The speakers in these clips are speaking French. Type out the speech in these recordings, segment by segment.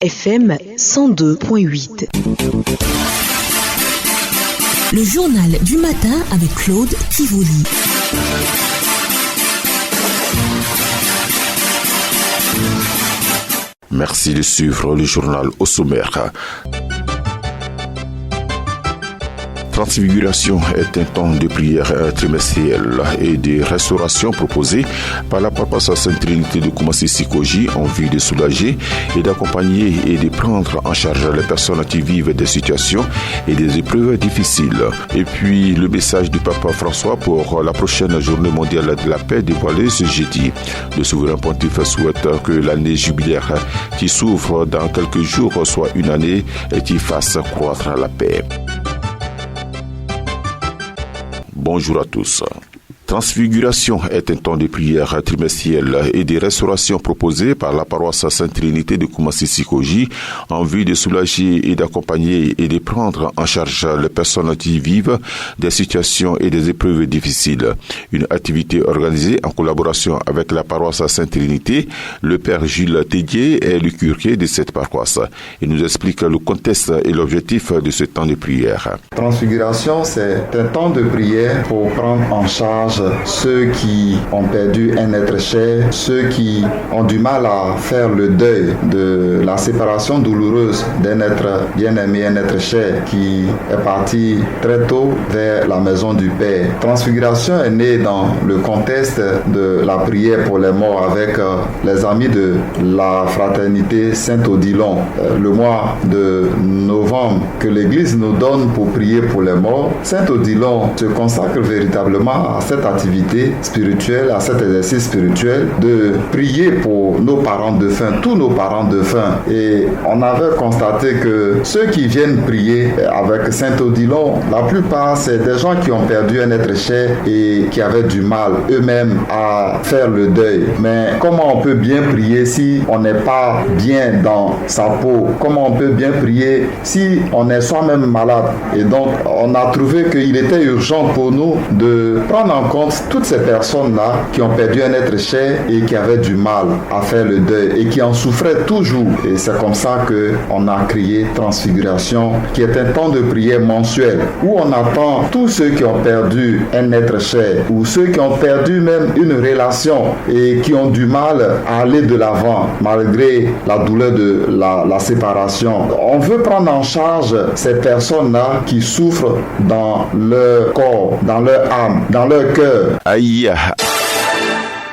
FM 102.8. Le journal du matin avec Claude Tivoli. Merci de suivre le journal au sommaire. Transfiguration est un temps de prière trimestrielle et de restauration proposé par la paroisse Sainte Trinité de Koumassi-Sikoji en vue de soulager et d'accompagner et de prendre en charge les personnes qui vivent des situations et des épreuves difficiles. Et puis le message du Papa François pour la prochaine journée mondiale de la paix dévoilée ce jeudi. Le souverain pontife souhaite que l'année jubilaire qui s'ouvre dans quelques jours soit une année qui fasse croître la paix. Bonjour à tous. Transfiguration est un temps de prière trimestrielle et de restauration proposé par la paroisse Sainte Trinité de Koumassi-Sikoji en vue de soulager et d'accompagner et de prendre en charge les personnes qui vivent des situations et des épreuves difficiles. Une activité organisée en collaboration avec la paroisse Sainte Trinité. Le Père Jules Tédier est le curé de cette paroisse. Il nous explique le contexte et l'objectif de ce temps de prière. Transfiguration, c'est un temps de prière pour prendre en charge ceux qui ont perdu un être cher, ceux qui ont du mal à faire le deuil de la séparation douloureuse d'un être bien-aimé, un être cher qui est parti très tôt vers la maison du Père. Transfiguration est née dans le contexte de la prière pour les morts avec les amis de la fraternité Saint-Odilon. Le mois de novembre que l'Église nous donne pour prier pour les morts, Saint-Odilon se consacre véritablement à cette activité spirituelle, à cet exercice spirituel de prier pour nos parents défunts, tous nos parents défunts. Et on avait constaté que ceux qui viennent prier avec Saint-Odilon, la plupart c'est des gens qui ont perdu un être cher et qui avaient du mal eux-mêmes à faire le deuil. Mais comment on peut bien prier si on n'est pas bien dans sa peau? Comment on peut bien prier si on est soi-même malade? Et donc on a trouvé qu'il était urgent pour nous de prendre en compte toutes ces personnes-là qui ont perdu un être cher et qui avaient du mal à faire le deuil et qui en souffraient toujours. Et c'est comme ça qu'on a créé Transfiguration, qui est un temps de prière mensuel où on attend tous ceux qui ont perdu un être cher ou ceux qui ont perdu même une relation et qui ont du mal à aller de l'avant malgré la douleur de la séparation. On veut prendre en charge ces personnes-là qui souffrent dans leur corps, dans leur âme, dans leur cœur. Aïe.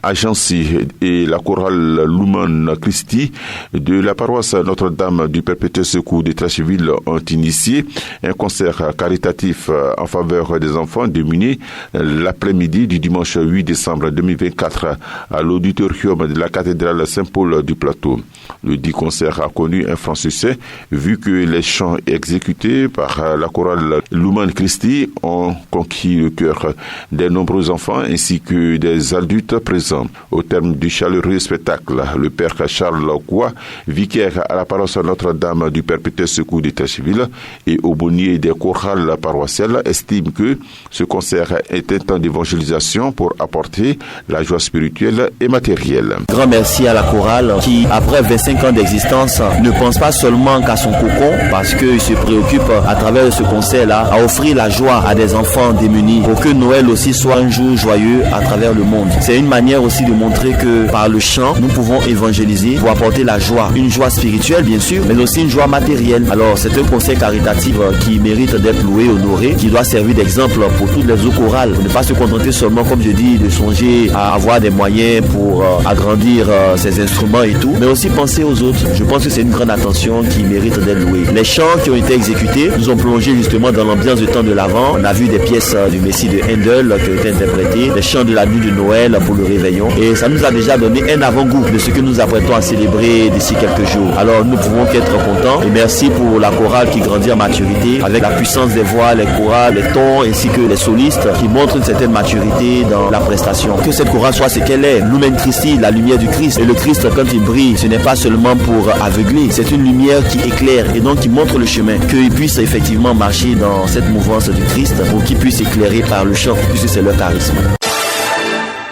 Agency et la chorale Lumen Christi de la paroisse Notre-Dame du Perpétuel Secours de Trècheville ont initié un concert caritatif en faveur des enfants démunis l'après-midi du dimanche 8 décembre 2024 à l'auditorium de la cathédrale Saint-Paul du Plateau. Le dit concert a connu un franc succès vu que les chants exécutés par la chorale Lumen Christi ont conquis le cœur des nombreux enfants ainsi que des adultes présents. Au terme du chaleureux spectacle, le père Charles Gouin, vicaire à la paroisse Notre-Dame du Perpétuel Secours de Trècheville et aumônier des chorales paroissiales, estime que ce concert est un temps d'évangélisation pour apporter la joie spirituelle et matérielle. Grand merci à la chorale qui, après 25 ans d'existence, ne pense pas seulement qu'à son cocon parce qu'il se préoccupe à travers ce concert-là à offrir la joie à des enfants démunis pour que Noël aussi soit un jour joyeux à travers le monde. C'est une manière aussi de montrer que par le chant, nous pouvons évangéliser pour apporter la joie. Une joie spirituelle, bien sûr, mais aussi une joie matérielle. Alors, c'est un conseil caritatif qui mérite d'être loué, honoré, qui doit servir d'exemple pour toutes les autres chorales. Ne pas se contenter seulement, comme je dis, de songer à avoir des moyens pour agrandir ses instruments et tout, mais aussi penser aux autres. Je pense que c'est une grande attention qui mérite d'être louée. Les chants qui ont été exécutés nous ont plongé justement dans l'ambiance du temps de l'Avent. On a vu des pièces du Messie de Handel qui ont été interprétées, des chants de la nuit de Noël pour le réveillon. Et ça nous a déjà donné un avant-goût de ce que nous apprêtons à célébrer d'ici quelques jours. Alors nous pouvons qu'être contents et merci pour la chorale qui grandit en maturité avec la puissance des voix, les chorales, les tons ainsi que les solistes qui montrent une certaine maturité dans la prestation. Que cette chorale soit ce qu'elle est, Lumen Christi, la lumière du Christ. Et le Christ quand il brille, ce n'est pas seulement pour aveugler, c'est une lumière qui éclaire et donc qui montre le chemin. Qu'ils puissent effectivement marcher dans cette mouvance du Christ pour qu'ils puissent éclairer par le chant puisque c'est leur charisme.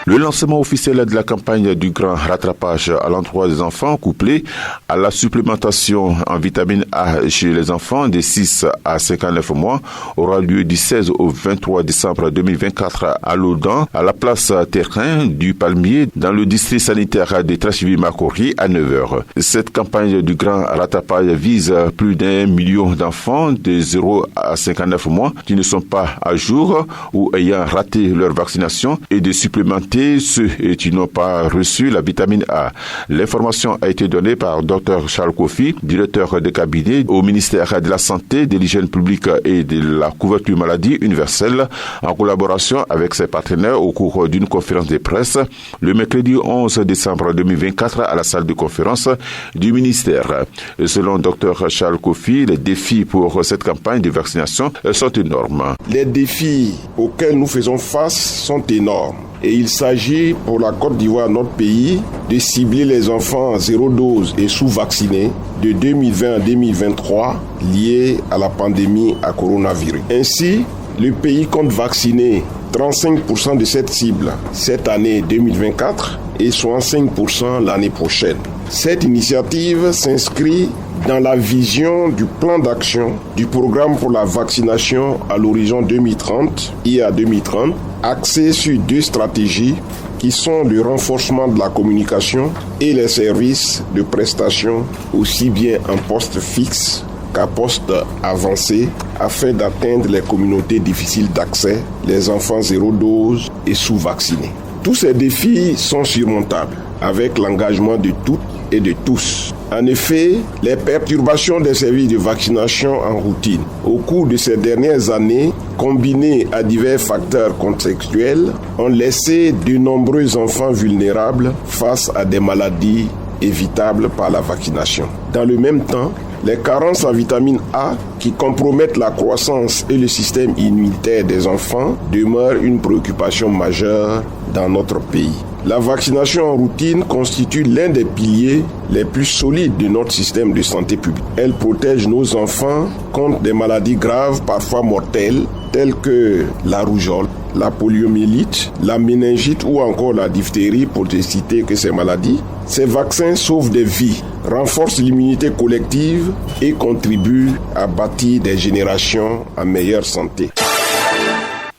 Le lancement officiel de la campagne du grand rattrapage à l'endroit des enfants, couplé à la supplémentation en vitamine A chez les enfants de 6 à 59 mois, aura lieu du 16 au 23 décembre 2024 à Laudan, à la place terrain du Palmier, dans le district sanitaire de Tracheville-Makori à 9h. Cette campagne du grand rattrapage vise plus d'1 million d'enfants de 0 à 59 mois qui ne sont pas à jour ou ayant raté leur vaccination et de supplémenter ceux qui n'ont pas reçu la vitamine A. L'information a été donnée par Dr Charles Kofi, directeur de cabinet au ministère de la Santé, de l'Hygiène publique et de la couverture maladie universelle, en collaboration avec ses partenaires au cours d'une conférence de presse le mercredi 11 décembre 2024 à la salle de conférence du ministère. Selon Dr Charles Kofi, les défis pour cette campagne de vaccination sont énormes. Les défis auxquels nous faisons face sont énormes. Et il s'agit pour la Côte d'Ivoire, notre pays, de cibler les enfants zéro dose et sous-vaccinés de 2020 à 2023 liés à la pandémie à coronavirus. Ainsi, le pays compte vacciner 35% de cette cible cette année 2024 et 65% l'année prochaine. Cette initiative s'inscrit dans la vision du plan d'action du programme pour la vaccination à l'horizon 2030 et à 2030, axé sur 2 stratégies qui sont le renforcement de la communication et les services de prestation, aussi bien en poste fixe qu'à poste avancé, afin d'atteindre les communautés difficiles d'accès, les enfants zéro dose et sous-vaccinés. Tous ces défis sont surmontables avec l'engagement de toutes et de tous. En effet, les perturbations des services de vaccination en routine au cours de ces dernières années, combinées à divers facteurs contextuels, ont laissé de nombreux enfants vulnérables face à des maladies évitables par la vaccination. Dans le même temps, les carences en vitamine A qui compromettent la croissance et le système immunitaire des enfants demeurent une préoccupation majeure dans notre pays. La vaccination en routine constitue l'un des piliers les plus solides de notre système de santé publique. Elle protège nos enfants contre des maladies graves, parfois mortelles, telles que la rougeole, la poliomyélite, la méningite ou encore la diphtérie, pour ne citer que ces maladies. Ces vaccins sauvent des vies, renforcent l'immunité collective et contribuent à bâtir des générations en meilleure santé.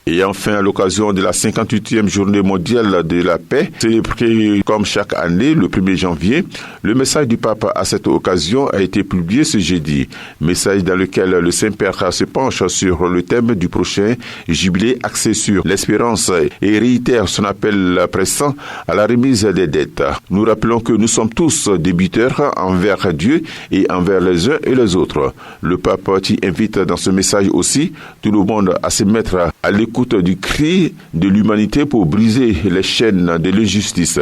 Et enfin, à l'occasion de la 58e journée mondiale de la paix, célébrée comme chaque année le 1er janvier, le message du pape à cette occasion a été publié ce jeudi. Message dans lequel le Saint-Père se penche sur le thème du prochain jubilé axé sur l'espérance et réitère son appel pressant à la remise des dettes. Nous rappelons que nous sommes tous débiteurs envers Dieu et envers les uns et les autres. Le pape qui invite dans ce message aussi tout le monde à se mettre à l'écoute du cri de l'humanité pour briser les chaînes de l'injustice.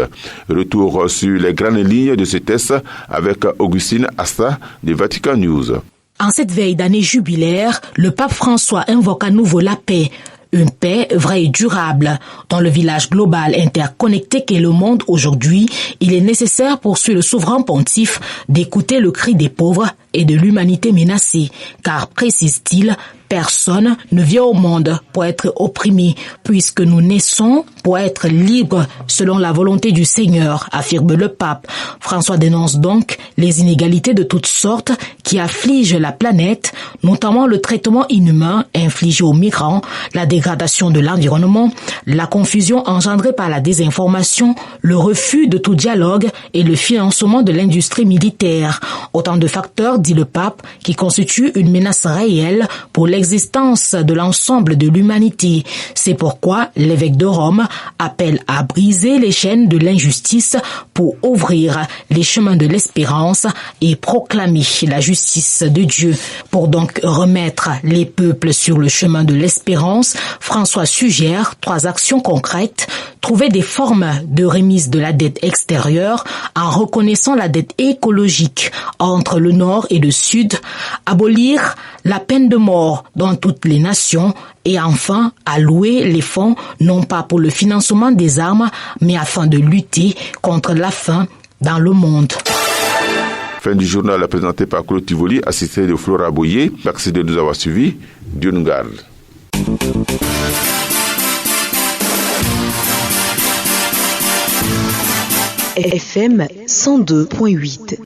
Retour sur les grandes lignes de ce texte avec Augustine Asta de Vatican News. En cette veille d'année jubilaire, le pape François invoque à nouveau la paix. Une paix vraie et durable. Dans le village global interconnecté qu'est le monde aujourd'hui, il est nécessaire, poursuit le souverain pontife, d'écouter le cri des pauvres et de l'humanité menacée, car, précise-t-il, personne ne vient au monde pour être opprimé, puisque nous naissons pour être libres selon la volonté du Seigneur, affirme le pape. François dénonce donc les inégalités de toutes sortes qui affligent la planète, notamment le traitement inhumain infligé aux migrants, la dégradation de l'environnement, la confusion engendrée par la désinformation, le refus de tout dialogue et le financement de l'industrie militaire. Autant de facteurs, dit le pape, qui constituent une menace réelle pour l'existence de l'ensemble de l'humanité. C'est pourquoi l'évêque de Rome appelle à briser les chaînes de l'injustice pour ouvrir les chemins de l'espérance et proclamer la justice de Dieu. Pour donc remettre les peuples sur le chemin de l'espérance, François suggère 3 actions concrètes: trouver des formes de remise de la dette extérieure en reconnaissant la dette écologique entre le Nord et le Sud, abolir la peine de mort dans toutes les nations et enfin allouer les fonds non pas pour le financement des armes mais afin de lutter contre la faim dans le monde. Fin du journal présenté par Claude Tivoli, assisté de Flora Boyer. Merci de nous avoir suivis. Dieu nous garde. FM 102.8.